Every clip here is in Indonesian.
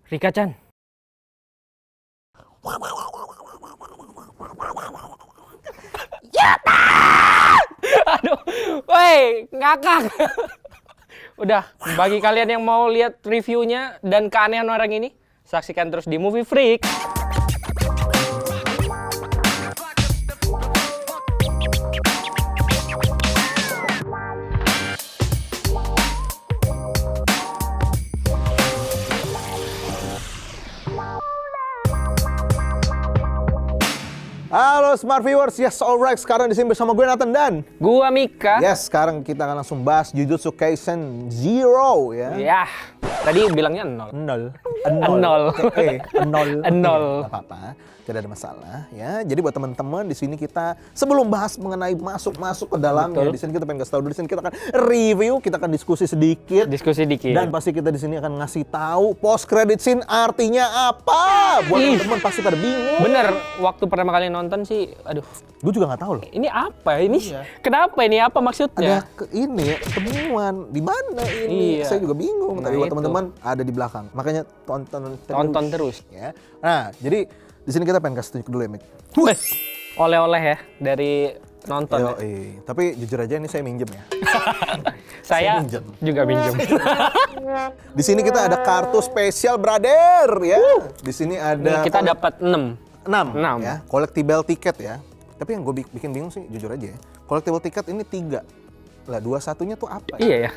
Rika-chan. Yata! Aduh, woi, ngakak. Udah, bagi kalian yang mau lihat reviewnya dan keanehan orang ini, saksikan terus di Movie Freak. Halo Smart Viewers, yes alright, sekarang di sini bersama gue Nathan dan Gua Mika. yes, sekarang kita akan langsung bahas Jujutsu Kaisen Zero ya. Yah, tadi bilangnya 0. Nol. Nol. Nol. Nol. Gak apa-apa, tidak ada masalah ya. Jadi buat teman-teman di sini kita sebelum bahas mengenai masuk ke dalamnya, di sini kita pengen kasih tahu dulu, di sini kita akan review, kita akan diskusi sedikit. Diskusi dikit. Dan pasti kita di sini akan ngasih tahu post credit scene artinya apa. Buat teman-teman pasti pada bingung. Bener, waktu pertama kali nonton sih, aduh, Gue juga nggak tahu loh. ini apa? Ini kenapa ini? Apa maksudnya? Ada ini temuan di mana ini? Iya. Saya juga bingung. Nah, Tapi buat itu. teman-teman ada di belakang. Makanya tonton terus. ya. Nah, jadi di sini kita pengen kasih tunjuk dulu ya, Mik. Wes, oleh-oleh ya dari nonton. Ya. Tapi jujur aja ini saya minjem ya. Saya minjem. juga minjem. Di sini kita ada kartu spesial, brother ya. Di sini ada Nih, kita dapat 6. 6 ya, collectible ticket ya. Tapi yang gue bikin bingung sih, jujur aja ya. Collectible ticket ini 3. Lah 21-nya tuh apa ya? Iya ya.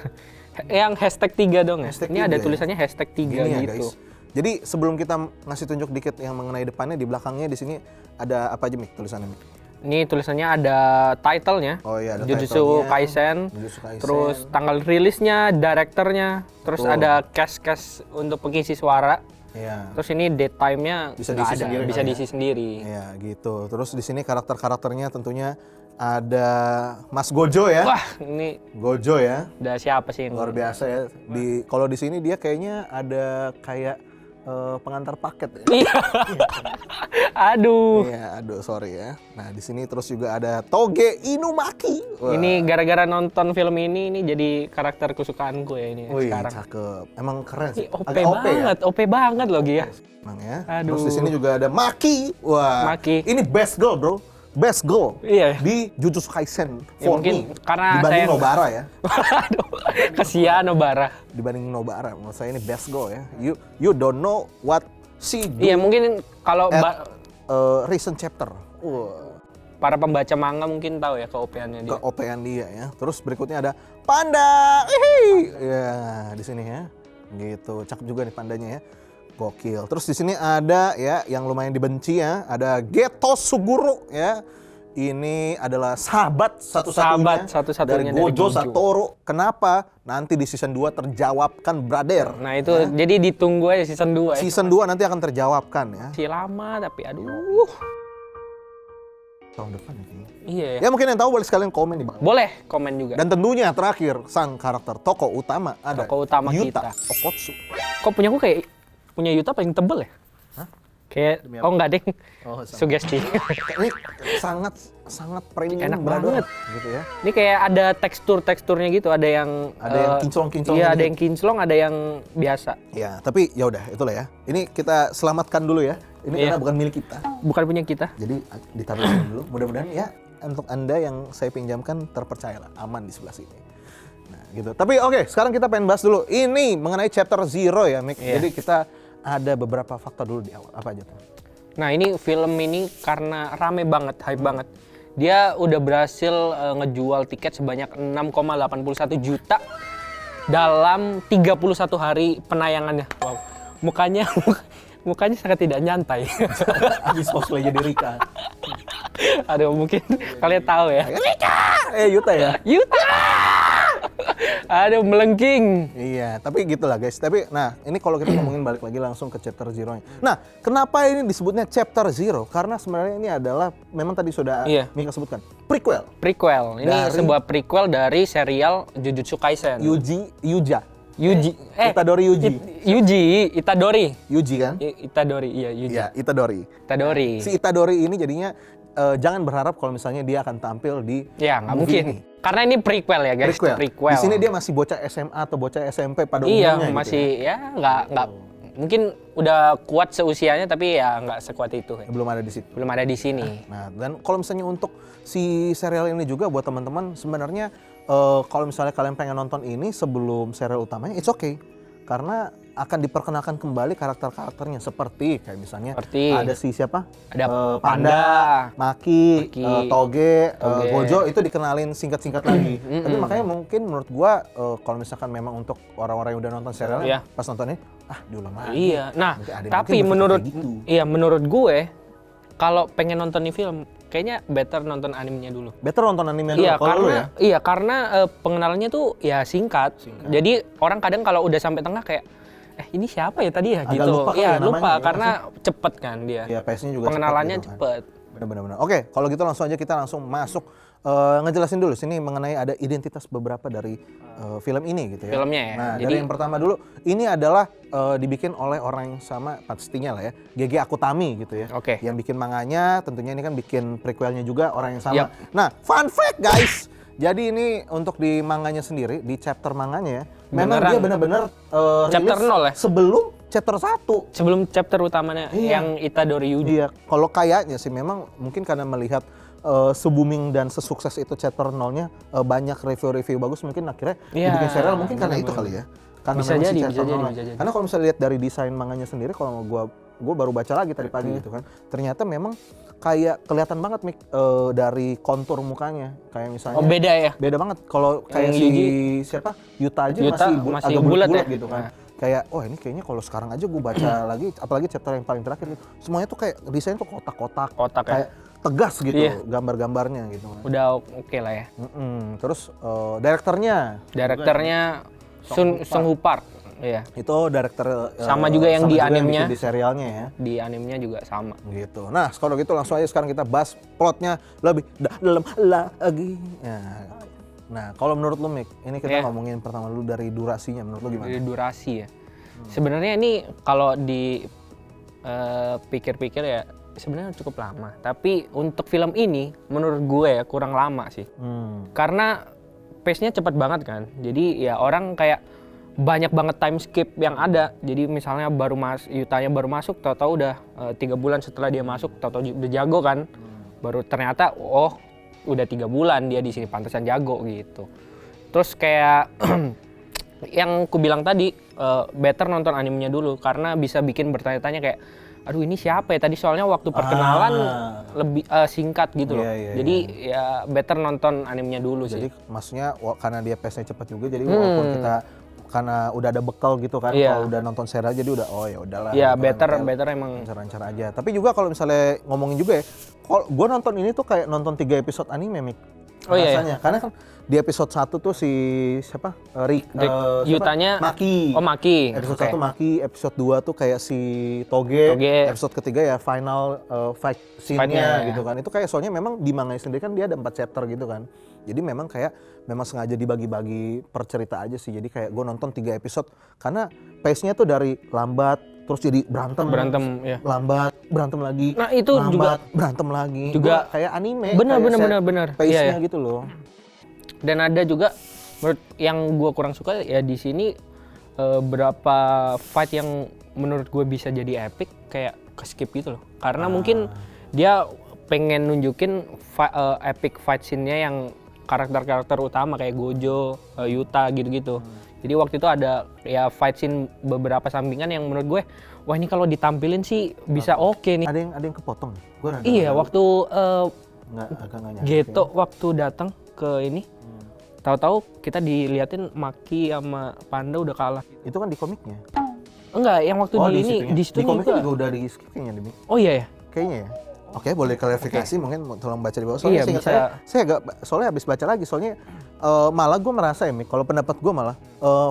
Yang hashtag 3 dong ya. Hashtag Ini ada 3 ya. tulisannya hashtag 3 Gini ya, gitu. guys. Jadi sebelum kita ngasih tunjuk dikit yang mengenai depannya, di belakangnya di sini ada apa aja, Mik, tulisannya, Mik? Ini tulisannya ada title-nya. Oh iya, ada Jujutsu title-nya. Kaisen. Jujutsu Kaisen. Terus tanggal rilisnya, directornya. Terus Betul. ada cast untuk pengisi suara. Iya. Terus ini date time-nya Bisa nggak diisi ada, sendiri bisa kali ya? diisi sendiri. Iya, gitu. Terus di sini karakter-karakternya tentunya ada Mas Gojo ya. Wah, ini Gojo ya. udah siapa sih? Luar biasa ya. Kalau di sini dia kayaknya ada kayak pengantar paket ya. Iya. Aduh. Iya, aduh sorry ya. Nah, di sini terus juga ada Toge Inumaki. Wah. Ini gara-gara nonton film ini jadi karakter kesukaan gue ya ini Wih, sekarang. cakep. Emang keren sih. Ini OP Agak OP ya. banget, OP banget loh Gia. Emang ya. Aduh. Terus di sini juga ada Maki. Wah. Maki. Ini best girl, bro. Best girl. Iya. Di Jujutsu Kaisen Ya, for mungkin me. karena dibanding saya- Nobara ya. Aduh, kesian Nobara. Dibanding Nobara, menurut saya ini best girl ya. You don't know what she do Iya, mungkin kalau at recent chapter. Wah. para pembaca manga mungkin tahu ya keopeannya dia. Keopean dia ya. Terus berikutnya ada panda. Hihi. Ya, di sini ya. Gitu. Cakep juga nih pandanya ya. Gokil. Terus di sini ada ya yang lumayan dibenci ya. Ada Geto Suguru ya. Ini adalah sahabat Sahabat satu-satunya dari dari Gojo Gojo. Satoru. Kenapa? Nanti di season 2 terjawabkan, brother. Nah, itu jadi ditunggu aja season 2 ya. Season 2 nanti akan terjawabkan ya. Masih lama tapi aduh. Tahun depan ya kayaknya. Iya ya. Ya mungkin yang tahu boleh sekalian komen di bawah. Boleh komen juga. Dan tentunya terakhir sang karakter tokoh utama ada Tokoh utama Yuta kita. Okotsu. Kok punya aku kayak punya Yuta paling tebel ya? Hah? Kayak apa? enggak deh. Oh, sama. Sugesti. Ini sangat premium, Enak brother. banget. Gitu ya. Ini kayak ada teksturnya gitu, ada yang Yang kinclong-kinclong Iya, gitu. ada yang kinclong, ada yang biasa. Ya, tapi ya udah itulah ya. Ini kita selamatkan dulu ya. Ini Iya. karena bukan milik kita. Bukan punya kita. Jadi ditaruh di sini dulu. Mudah-mudahan ya untuk Anda yang saya pinjamkan terpercayalah, aman di sebelah sini. Nah, gitu. Tapi oke, sekarang kita pengen bahas dulu ini mengenai chapter 0 ya, Mik. Iya. Jadi kita ada beberapa fakta dulu di awal. Apa aja tuh? Nah, ini film ini karena rame banget, hype banget. Dia udah berhasil ngejual tiket sebanyak 6,81 juta dalam 31 hari penayangannya. Wow. Mukanya sangat tidak nyantai. Habis cosplay jadi Rika. Aduh, mungkin kalian tahu ya. Yuta ya? Yuta! Aduh, melengking. Iya, tapi gitulah guys. Tapi, nah ini kalau kita ngomongin balik lagi langsung ke chapter 0-nya. Nah, kenapa ini disebutnya chapter 0? Karena sebenarnya ini adalah, memang tadi sudah Iya. Mika sebutkan, prequel. Prequel. Ini Dari- sebuah prequel dari serial Jujutsu Kaisen. Yuja. Yuji. Itadori Yuji. Itadori. Yuji kan? Itadori, iya Yuji. Iya, Itadori. Itadori. Si Itadori ini jadinya jangan berharap kalau misalnya dia akan tampil di Ya, nggak movie mungkin. ini. Karena ini prequel ya guys. Prequel. Di sini dia masih bocah SMA atau bocah SMP pada Iya, umumnya masih gitu ya nggak mungkin udah kuat seusianya tapi ya nggak sekuat itu. Belum ada di situ. Belum ada di sini. Nah, dan kalau misalnya untuk si serial ini juga buat teman-teman sebenarnya kalau misalnya kalian pengen nonton ini sebelum serial utamanya, it's okay. Karena akan diperkenalkan kembali karakter-karakternya seperti kayak misalnya ada si siapa? Ada Panda, Maki, Toge, Toge. Gojo itu dikenalin singkat-singkat lagi. Tapi makanya mungkin menurut gua kalau misalkan memang untuk orang-orang yang udah nonton serialnya pas nonton ini diulang lagi. Iya. Nah, Mungkin ada yang tapi mungkin menurut kayak gitu. menurut gue kalau pengen nonton nih film kayaknya better nonton animenya dulu. Better nonton anime dulu Iya, kalau lu ya. Iya, karena pengenalannya tuh ya singkat. Jadi orang kadang kalau udah sampai tengah kayak ini siapa ya tadi ya Agak gitu. lupa kali Iya, ya namanya, lupa ya, karena cepet kan dia. Iya, pace-nya juga pengenalannya cepet gitu kan. cepet. Benar-benar. Oke, kalau gitu langsung aja kita langsung masuk ngejelasin dulu sini mengenai ada identitas beberapa dari film ini gitu ya. Filmnya ya. Nah, Jadi dari yang pertama dulu, ini adalah dibikin oleh orang yang sama pastinya lah ya, GG Akutami gitu ya. Oke. Yang bikin manganya tentunya ini kan bikin prequelnya juga orang yang sama. Yap. Nah, fun fact guys. Jadi ini untuk di manganya sendiri, di chapter manganya ya, memang Beneran. dia benar-benar Chapter rilis 0 ya? sebelum chapter 1. sebelum chapter utamanya yang Itadori Yuji. Iya, kalau kayaknya sih memang mungkin karena melihat se-booming dan sesukses itu chapter 0-nya banyak review-review bagus mungkin akhirnya Iya, dibikin serial mungkin karena itu kali ya. Karena Bisa memang si jadi, chapter bisa jadi, 0-nya. bisa jadi. Karena kalau misalnya lihat dari desain manganya sendiri kalau gua baru baca lagi tadi pagi gitu kan. Ternyata memang kayak kelihatan banget Mik dari kontur mukanya. Kayak misalnya Oh, beda ya? Beda banget kalau kayak Yang si Yuji, siapa? Yuta aja Yuta masih masih agak bulat bulat ya? gitu kan. Nah. Kayak ini kayaknya kalau sekarang aja gue baca lagi apalagi chapter yang paling terakhir gitu. Semuanya tuh kayak desain tuh kotak-kotak. Kotak ya? Kayak tegas gitu Iya. gambar-gambarnya gitu kan. Udah oke lah ya. Terus direkturnya Direkturnya Sung Woo Park. Iya. itu direktur Sama juga yang di animenya. bikin di serialnya ya. Di animenya juga sama. Gitu. Nah, kalau gitu langsung aja sekarang kita bahas plotnya lebih dalam lagi. Nah, kalau menurut lu Mik, ini kita ngomongin pertama dulu dari durasinya, menurut lu gimana? Dari durasi ya. Sebenarnya ini kalau di pikir-pikir ya sebenarnya cukup lama. Tapi untuk film ini menurut gue ya kurang lama sih. Karena pace-nya cepat banget kan. Jadi ya orang kayak banyak banget time skip yang ada. Jadi misalnya Yutanya baru masuk, tahu-tahu udah 3 bulan setelah dia masuk, tahu-tahu udah jago kan. Baru ternyata udah 3 bulan dia di sini, pantesan jago gitu. Terus kayak yang ku bilang tadi, better nonton animenya dulu karena bisa bikin bertanya-tanya kayak aduh ini siapa ya tadi, soalnya waktu perkenalan lebih singkat gitu loh. Jadi ya better nonton animenya dulu sih. Jadi maksudnya karena dia pace-nya cepat juga, jadi walaupun kita karena udah ada bekal gitu kan, kalau udah nonton serial jadi udah ya udahlah. Iya, gitu kan, better emang. lancar-lancar aja. Tapi juga kalau misalnya ngomongin juga ya, kalau gue nonton ini tuh kayak nonton 3 episode anime Mik. Rasanya. Karena kan di episode 1 tuh si siapa? Yutanya Maki. Oh, Maki. Episode 1 Maki, episode 2 tuh kayak si Toge. Episode ketiga ya final fight scene-nya gitu kan. Itu kayak soalnya memang di manga sendiri kan dia ada 4 chapter gitu kan. Jadi memang sengaja dibagi-bagi per cerita aja sih. Jadi kayak gue nonton 3 episode karena pace-nya tuh dari lambat terus jadi berantem ya. Lambat, berantem lagi. Nah, itu lambat, juga berantem lagi. Juga kayak anime. Benar. Pace-nya gitu loh. Dan ada juga menurut yang gue kurang suka ya di sini berapa fight yang menurut gue bisa jadi epic kayak ke-skip gitu loh. Karena mungkin dia pengen nunjukin epic fight scene-nya yang karakter-karakter utama kayak Gojo, Yuta gitu-gitu. Jadi waktu itu ada ya fight scene beberapa sampingan yang menurut gue, wah ini kalau ditampilin sih bisa oke nih. Ada yang kepotong. Iya, waktu agak nggak Geto waktu datang ke ini, tahu-tahu kita diliatin Maki sama Panda udah kalah. Itu kan di komiknya. Enggak, yang waktu di situ di komiknya juga udah di skip kayaknya Demi. Oh iya ya. Kayaknya ya. Oke, boleh klarifikasi mungkin tolong baca di bawah. Soalnya Iya, saya agak soalnya habis baca lagi soalnya malah gue merasa ya, Mik, kalau pendapat gue malah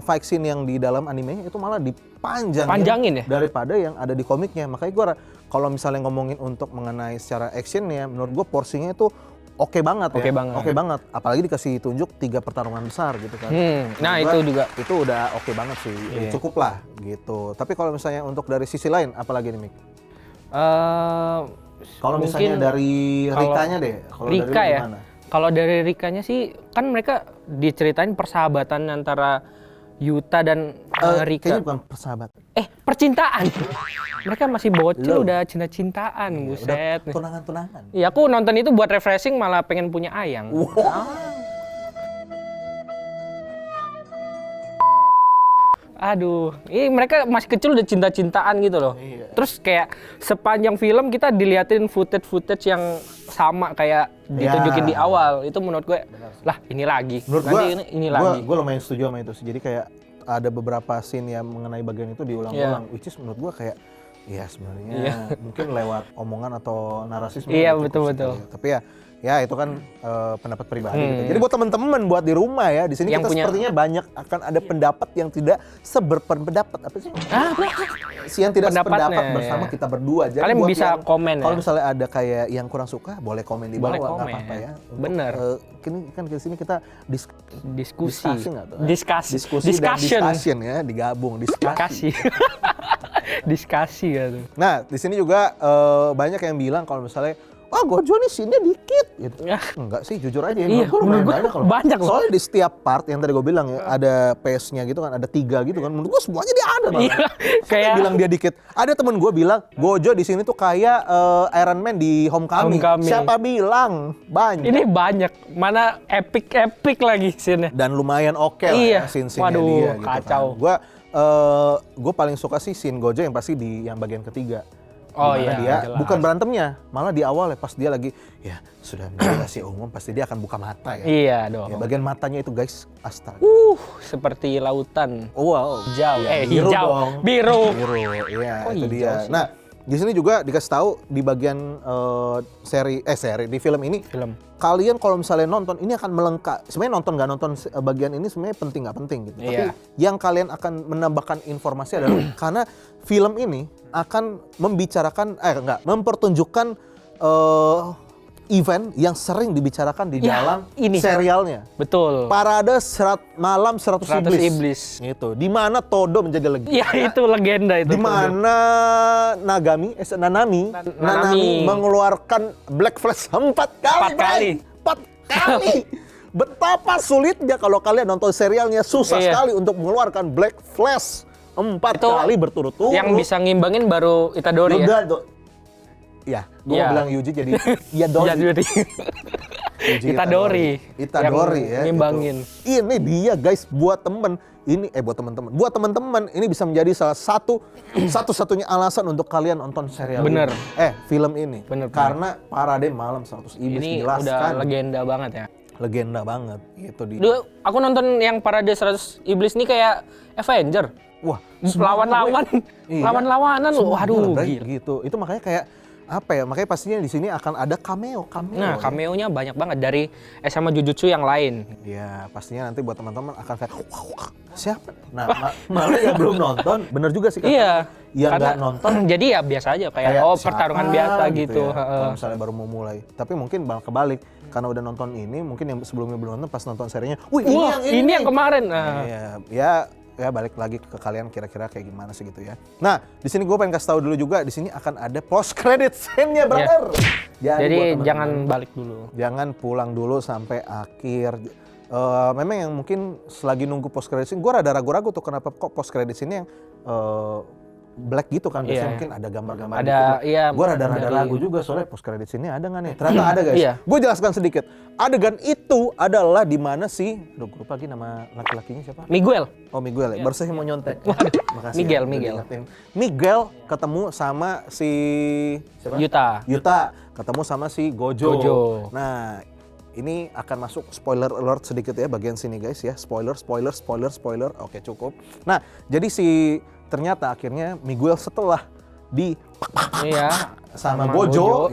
fight scene yang di dalam animenya itu malah Panjangin ya? daripada yang ada di komiknya. Makanya gue kalau misalnya ngomongin untuk mengenai secara actionnya, menurut gue porsinya itu oke banget. Oke banget. Apalagi dikasih tunjuk 3 pertarungan besar gitu kan. Nah, itu juga. Itu udah oke banget sih. Cukup lah gitu. Tapi kalau misalnya untuk dari sisi lain apalagi nih, Mik? Kalau misalnya dari Rikanya deh, kalau Rika dari ya. Kalau dari Rikanya sih kan mereka diceritain persahabatan antara Yuta dan Rika. Kayaknya bukan persahabatan. Percintaan. Mereka masih bocil Loh. udah cinta-cintaan, buset. Udah tunangan-tunangan. Iya, aku nonton itu buat refreshing malah pengen punya ayang. Aduh, ini mereka masih kecil udah cinta-cintaan gitu loh. Iya. Terus kayak sepanjang film kita diliatin footage yang sama kayak ditunjukin di awal. Itu menurut gue, lah ini lagi. Menurut Nanti gua, ini lagi. Gua lumayan setuju sama itu sih. Jadi kayak ada beberapa scene yang mengenai bagian itu diulang-ulang. Which is menurut gua kayak, ya sebenarnya mungkin lewat omongan atau narasi sebenarnya. Iya, cukup betul-betul. sih. Tapi ya itu kan pendapat pribadi gitu. Jadi buat teman-teman buat di rumah ya, di sini Yang kita punya- sepertinya banyak akan ada pendapat yang tidak seberpendapat. Apa sih? Yang tidak Pendapatnya, sependapat bersama ya. kita berdua. Jadi Kalian buat bisa yang- komen ya. Kalau misalnya ada kayak yang kurang suka, boleh komen di bawah, Boleh nggak komen. apa-apa ya. Untuk, Bener. Ini kan di sini kita Diskusi. diskusi nggak tuh? Diskusi. Diskusi dan discussion ya, digabung Diskusi. Diskusi gitu. Nah, di sini juga banyak yang bilang kalau misalnya, oh Gojo nih scene-nya dikit gitu. Ya. Enggak sih, jujur aja. Iya, Menurut gua lumayan menurut gua banyak kalau. banyak loh. Soalnya di setiap part yang tadi gue bilang ya, ada pace-nya gitu kan, ada 3 gitu kan. Menurut gua semuanya dia ada banget. Iya, kayak Bilang dia dikit. Ada temen gue bilang, Gojo di sini tuh kayak Iron Man di Homecoming. Homecoming. Siapa bilang? Banyak. ini banyak. Mana epic lagi scene-nya. Dan lumayan oke lah Iya. ya scene-scene Waduh, dia gitu kacau. kan. Gue paling suka sih scene Gojo yang pasti di yang bagian ketiga. Oh Dimana iya, dia jelas. bukan berantemnya, malah di awal ya pas dia lagi ya sudah menjadi rahasia umum pasti dia akan buka mata ya. Iya dong. Ya, bagian matanya itu guys, astaga. Seperti lautan. Wow. Hijau. Ya, Hijau. dong. Biru. Biru, iya Kok itu hijau dia. sih? Nah, di sini juga dikasih tahu di bagian seri di film ini. Film. Kalian kalau misalnya nonton ini akan melengkap. Sebenarnya nonton nggak nonton bagian ini sebenarnya penting nggak penting gitu. Tapi Iya. yang kalian akan menambahkan informasi adalah karena film ini akan membicarakan mempertunjukkan event yang sering dibicarakan di Ya, dalam ini. serialnya. Betul. Parade malam 100 100 iblis. iblis. Gitu. Di mana Todo menjadi legenda. Iya itu legenda itu. Di mana Nanami mengeluarkan Black Flash 4 kali. 4 kali. 4 kali. Betapa sulitnya kalau kalian nonton serialnya susah Iya. sekali untuk mengeluarkan Black Flash 4 Itu kali berturut-turut. Yang bisa ngimbangin baru Itadori ya. Udah tuh. Ya, gue Iya. mau bilang Yuji jadi Yadori. Itadori. Yuji Itadori. Itadori Yang ya. ngimbangin. Gitu. Ini dia guys buat temen. Buat teman-teman ini bisa menjadi salah satu-satunya alasan untuk kalian nonton serial Bener. ini. Film ini. Bener. Karena Parade Malam 100 Iblis Ini dijelaskan. udah legenda banget ya. Legenda banget gitu di. Dulu aku nonton yang Parade 100 Iblis ini kayak Avenger. Wah, Lawan-lawan. Iya. Lawan-lawanan loh. Semuanya Waduh, lah, gila. gitu. Itu makanya kayak apa ya? Makanya pastinya di sini akan ada cameo. Nah, cameo-nya banyak banget dari sama Jujutsu yang lain. Ya, pastinya nanti buat teman-teman akan kayak "Wah, siapa? Nah, malah yang belum nonton, bener juga sih kata. Iya. Yang Karena- nggak nonton jadi ya biasa aja kayak siapa pertarungan biasa gitu. ya, kalau misalnya baru mau mulai. Tapi mungkin bakal kebalik karena udah nonton ini, mungkin yang sebelumnya belum nonton pas nonton serinya, wih Wah, ini yang kemarin. Nah, ya balik lagi ke kalian kira-kira kayak gimana sih gitu ya. Nah, di sini gue pengen kasih tahu dulu juga di sini akan ada post credit scene-nya, brother. Jadi buat teman-teman, jangan balik dulu. jangan pulang dulu sampai akhir. Memang yang mungkin selagi nunggu post credit scene, gue rada ragu-ragu tuh kenapa kok post credit scene yang black gitu kan, biasanya Iya. mungkin ada gambar-gambar Ada, dikit. iya, Gue rada-rada dari- ragu juga soalnya post credit scene-nya ada nggak nih? Ternyata ada guys. Iya. Gue jelaskan sedikit. Adegan itu adalah di mana si, gue lupa lagi nama laki-lakinya siapa? Miguel. Oh Miguel ya, baru saya mau nyontek. Makasih Miguel, ya, udah Miguel. diingetin. Miguel ketemu sama si siapa? Yuta ketemu sama si Gojo. Gojo. Nah, ini akan masuk spoiler alert sedikit ya bagian sini guys ya. Spoiler. Oke, cukup. Nah, jadi ternyata akhirnya Miguel setelah di Iya. sama Gojo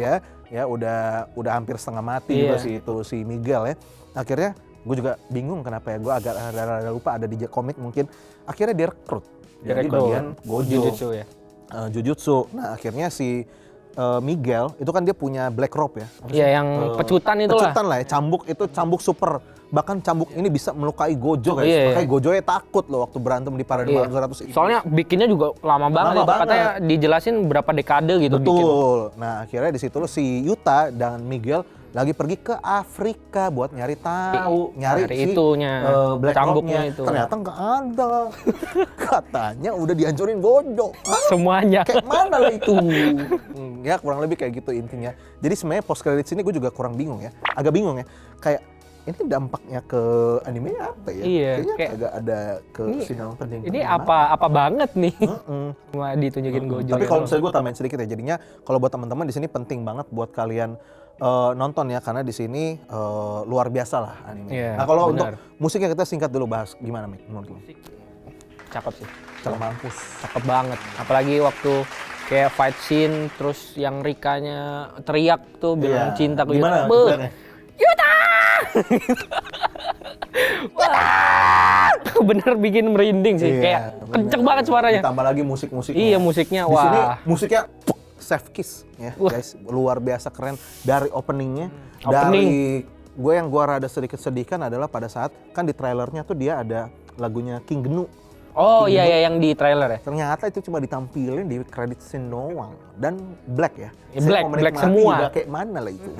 ya udah hampir setengah mati juga si Miguel ya. Akhirnya gue juga bingung kenapa ya, gue agak rada lupa ada di komik mungkin. Akhirnya direkrut jadi bagian Gojo. Jujutsu ya. Jujutsu. Nah, akhirnya si Miguel itu kan dia punya black robe ya. Apa sih? Iya, yang pecutan itulah. Pecutan lah ya, cambuk super. Bahkan cambuk ini bisa melukai Gojo guys. Iya. Makanya Gojo takut loh waktu berantem di Parade Iya. Malam 100 itu. Soalnya bikinnya juga lama banget. Lama itu. banget. Katanya dijelasin berapa dekade gitu bikin. Betul. Nah, akhirnya di situ si Yuta dan Miguel lagi pergi ke Afrika buat nyari tahu, nyari si itunya, Black cambuknya Hawk-nya. itu. Ternyata nggak ada. Katanya udah dihancurin Gojo. Semuanya. Kayak mana lah itu? Ya kurang lebih kayak gitu intinya. Jadi sebenarnya post credit sini gue juga kurang bingung ya. Agak bingung ya. Kayak ini dampaknya ke anime apa ya? Iya, Kayaknya kayak agak ada ke sinang penting. Ini apa banget nih? Cuma ditunjukin Gojo. Tapi gitu. kalau misalnya gue tambahin sedikit ya, jadinya kalau buat teman-teman di sini penting banget buat kalian nonton ya, karena di sini luar biasa lah anime. Iya, Nah kalau benar. untuk musiknya kita singkat dulu bahas gimana Mik menurut lo? Cakep sih. Cakep mampus. Cakep banget. Apalagi waktu kayak fight scene terus yang Rikanya teriak tuh bilang cinta ke Gimana? Yuta. Beuh, Gimana? Yuta! Bener bikin merinding sih, Iya, kayak bener. kenceng banget suaranya. Ditambah lagi musik-musiknya. Iya, musiknya, Di sini wah. musiknya chef kiss ya Wah. guys, luar biasa keren dari openingnya. Opening. Dari gue rada sedikit sedihkan adalah pada saat kan di trailernya tuh dia ada lagunya King Gnu. Oh iya ya, yang di trailer ya. Ternyata itu cuma ditampilin di credit scene doang dan black ya. Ya, Saya black, mau black menikmati semua. juga kayak mana lah itu.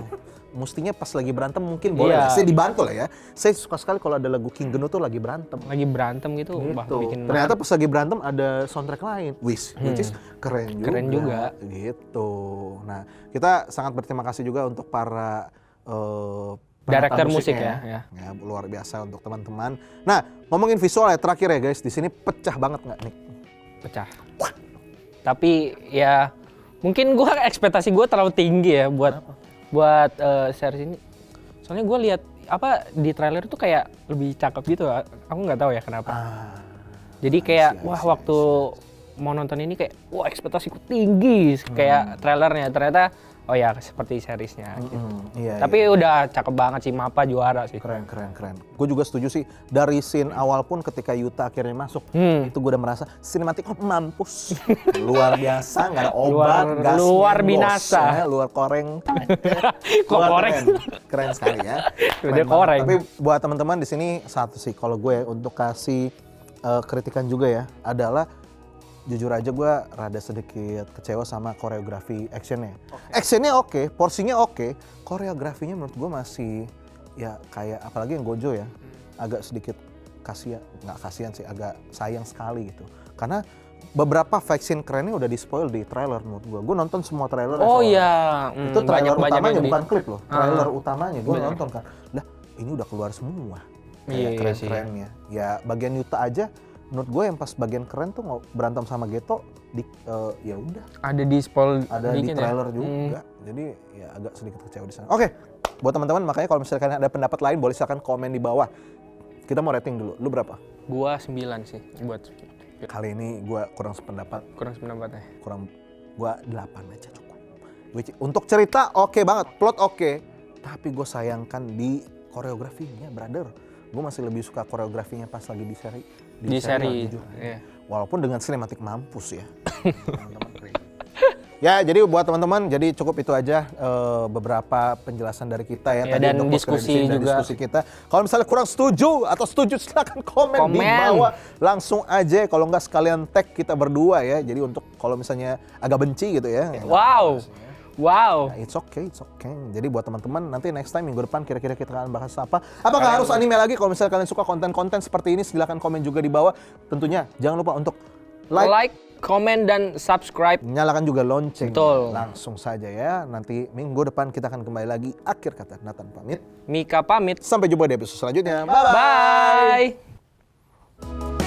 Mestinya pas lagi berantem mungkin boleh Iya. lah. Saya dibantu lah ya. Saya suka sekali kalau ada lagu King Gnu tuh lagi berantem. Lagi berantem gitu, wah, Gitu. bikin Ternyata pas lagi berantem ada soundtrack lain, which is keren juga. Keren juga. Gitu. Nah, kita sangat berterima kasih juga untuk para penata Director musik musiknya ya. luar biasa untuk teman-teman. Nah, ngomongin visual ya terakhir ya guys, di sini pecah banget nggak nih? Pecah. Tapi ya mungkin gua ekspektasi gua terlalu tinggi ya buat series ini. Soalnya gua lihat apa di trailer tuh kayak lebih cakep gitu. Aku nggak tahu ya kenapa. Jadi kayak waktu mau nonton ini kayak wah ekspektasiku tinggi kayak trailernya, ternyata oh ya seperti seriesnya gitu. Iya. Tapi udah cakep banget sih, Mappa juara sih. Keren. Gue juga setuju sih, dari scene awal pun ketika Yuta akhirnya masuk, itu gue udah merasa sinematik mampus. Luar biasa, nggak ada obat, gas, luar ngegos, binasa. ya, luar koreng. Kok Luar koreng? Keren sekali ya. Dia Keren koreng. banget. Tapi buat teman-teman di sini satu sih, kalau gue untuk kasih kritikan juga ya, adalah jujur aja gue rada sedikit kecewa sama koreografi actionnya. Actionnya oke, porsinya oke, koreografinya menurut gue masih ya kayak apalagi yang Gojo ya, agak sedikit nggak kasihan sih, agak sayang sekali gitu. Karena beberapa fight scene kerennya udah di spoil di trailer menurut gue. Gue nonton semua trailer. Oh iya. Itu trailer utamanya yang bukan klip loh, trailer utamanya gue nonton kan. Lah ini udah keluar semua. Iya, Kayak sih. keren-kerennya. Ya bagian Yuta aja menurut gue yang pas bagian keren tuh berantem sama Geto ya udah Ada di spoil ada di dikit ya? trailer juga. Jadi ya agak sedikit kecewa di sana. Oke. Buat teman-teman makanya kalau misalkan ada pendapat lain boleh silakan komen di bawah. Kita mau rating dulu. Lu berapa? Gua 9 sih buat Kali ini gue kurang sependapat. kurang pendapatnya. Gue 8 aja cukup. Untuk cerita oke banget, plot oke, tapi gue sayangkan di koreografinya, brother. Gue masih lebih suka koreografinya pas lagi di seri. Di seri, jujur. iya. Walaupun dengan sinematik mampus ya. Teman-teman keren. Ya, jadi buat teman-teman, jadi cukup itu aja beberapa penjelasan dari kita ya. Ya, dan untuk diskusi post-credit scene dan juga. diskusi kita. Kalau misalnya kurang setuju atau setuju silahkan komen di Komen. bawah. Langsung aja, kalau nggak sekalian tag kita berdua ya. Jadi untuk kalau misalnya agak benci gitu ya. Wow. Nah, it's okay. Jadi buat teman-teman nanti next time minggu depan kira-kira kita akan bahas apa? Apakah harus anime lagi? Kalau misalnya kalian suka konten-konten seperti ini silahkan komen juga di bawah. Tentunya jangan lupa untuk like, komen, dan subscribe. nyalakan juga lonceng. Betul. Langsung saja ya. Nanti minggu depan kita akan kembali lagi. Akhir kata Nathan pamit. Mika pamit. Sampai jumpa di episode selanjutnya. Bye. Bye.